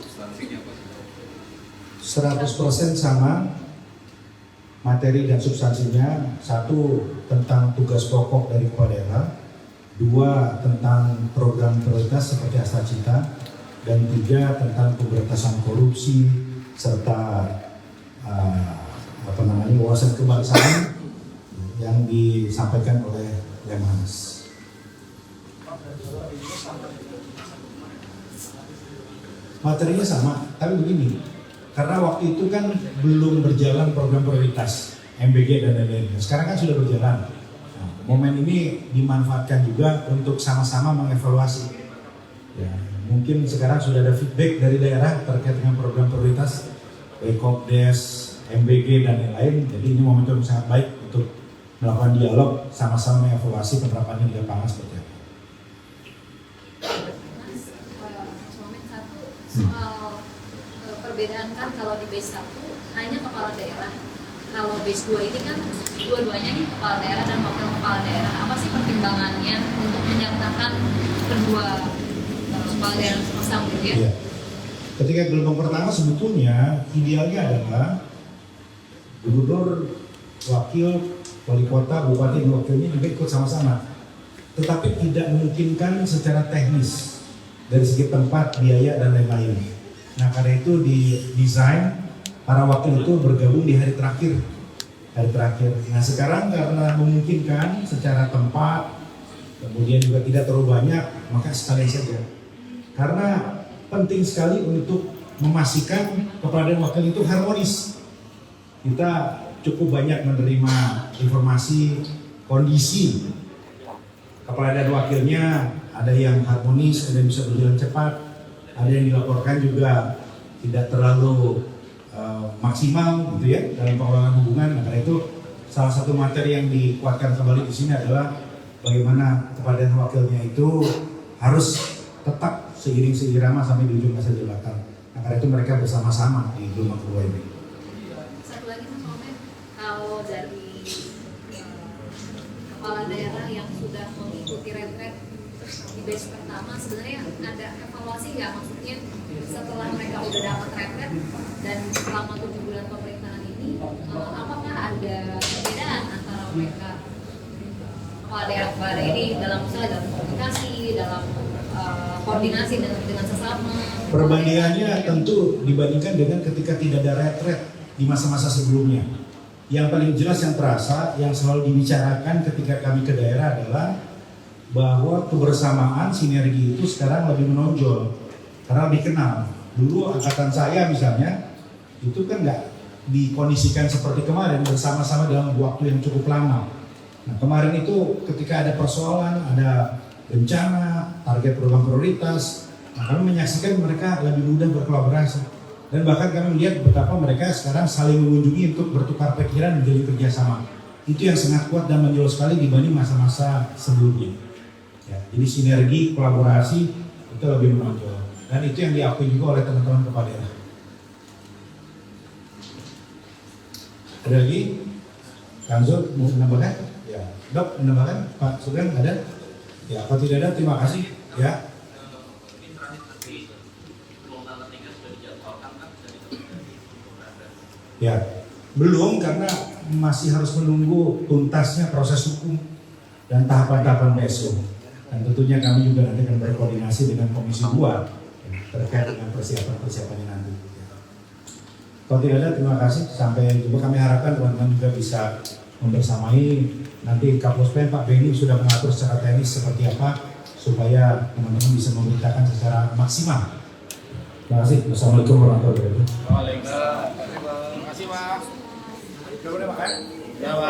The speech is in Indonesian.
substansinya apa? 100% sama materi dan substansinya. Satu, tentang tugas pokok dari kepala daerah. Dua, tentang program prioritas seperti Astacita. Dan tiga, tentang pemberantasan korupsi serta wawasan kebangsaan yang disampaikan oleh Lemhanas. Materinya sama, tapi begini, karena waktu itu kan belum berjalan program prioritas MBG dan lain-lain. Sekarang kan sudah berjalan. Nah, momen ini dimanfaatkan juga untuk sama-sama mengevaluasi. Ya, mungkin sekarang sudah ada feedback dari daerah terkait dengan program prioritas, Kopdes, MBG dan lain-lain. Jadi ini momentum yang sangat baik untuk melakukan dialog, sama-sama mengevaluasi penerapannya di lapangan seperti apa. Soal perbedaan kan kalau di base 1 hanya kepala daerah, kalau base 2 ini kan dua-duanya nih kepala daerah dan wakil kepala daerah. Apa sih pertimbangannya untuk menyertakan kedua kepala daerah sepasang gitu ya? Iya. Ketika gelombang pertama sebetulnya idealnya adalah gubernur, wakil, wali kota, bupati, dan wakilnya juga ikut sama-sama. Tetapi tidak memungkinkan secara teknis dari segi tempat, biaya, dan lain-lain. Nah, karena itu didesain para wakil itu bergabung di hari terakhir. Nah, sekarang karena memungkinkan secara tempat, kemudian juga tidak terlalu banyak, maka sekalian saja. Karena penting sekali untuk memastikan kepala dan wakil itu harmonis. Kita cukup banyak menerima informasi kondisi kepala dan wakilnya, ada yang harmonis, ada yang bisa berjalan cepat, ada yang dilaporkan juga tidak terlalu maksimal gitu ya dalam pengelolaan hubungan. Nah, karena itu salah satu materi yang dikuatkan kembali di sini adalah bagaimana kepala dan wakilnya itu harus tetap seiring-seirama sampai di ujung masa jabatan. Nah, karena itu mereka bersama-sama di gelombang kedua ini. Satu lagi Mas Momen, kalau dari kepala daerah yang sudah mengikuti retret di base pertama, sebenarnya ada evaluasi nggak? Maksudnya setelah mereka udah dapat retret dan selama 7 bulan pemerintahan ini, apakah ada perbedaan antara mereka kepala daerah ini dalam misalnya dalam komunikasi, dalam koordinasi dengan sesama? Perbandingannya tentu dibandingkan dengan ketika tidak ada retret di masa-masa sebelumnya. Yang paling jelas yang terasa, yang selalu dibicarakan ketika kami ke daerah adalah bahwa kebersamaan, sinergi itu sekarang lebih menonjol karena lebih kenal. Dulu angkatan saya misalnya itu kan nggak dikondisikan seperti kemarin bersama-sama dalam waktu yang cukup lama. Nah, kemarin itu ketika ada persoalan, ada bencana, target program prioritas, nah, kami menyaksikan mereka lebih mudah berkolaborasi. Dan bahkan kami melihat betapa mereka sekarang saling mengunjungi untuk bertukar pikiran menjadi kerjasama. Itu yang sangat kuat dan menonjol sekali dibanding masa-masa sebelumnya. Ya, jadi sinergi, kolaborasi itu lebih menonjol. Dan itu yang diakui juga oleh teman-teman kepala daerah. Ada lagi? Kang Zul mau menambahkan? Ya, Dok menambahkan? Pak Sugeng ada? Ya, kalau tidak ada terima kasih. Ya. Ya, belum karena masih harus menunggu tuntasnya proses hukum dan tahapan-tahapan PSU. Dan tentunya kami juga nanti akan berkoordinasi dengan Komisi 2 terkait dengan persiapan-persiapannya nanti. Kalau tidak ada, terima kasih. Sampai jumpa. Kami harapkan teman-teman juga bisa membersamai. Nanti Kapuspen Pak Beni sudah mengatur secara teknis seperti apa supaya teman-teman bisa memberitakan secara maksimal. Terima kasih. Wassalamualaikum warahmatullahi wabarakatuh. Waalaikumsalam. Terima kasih Mas. Udah makan? Ya Pak.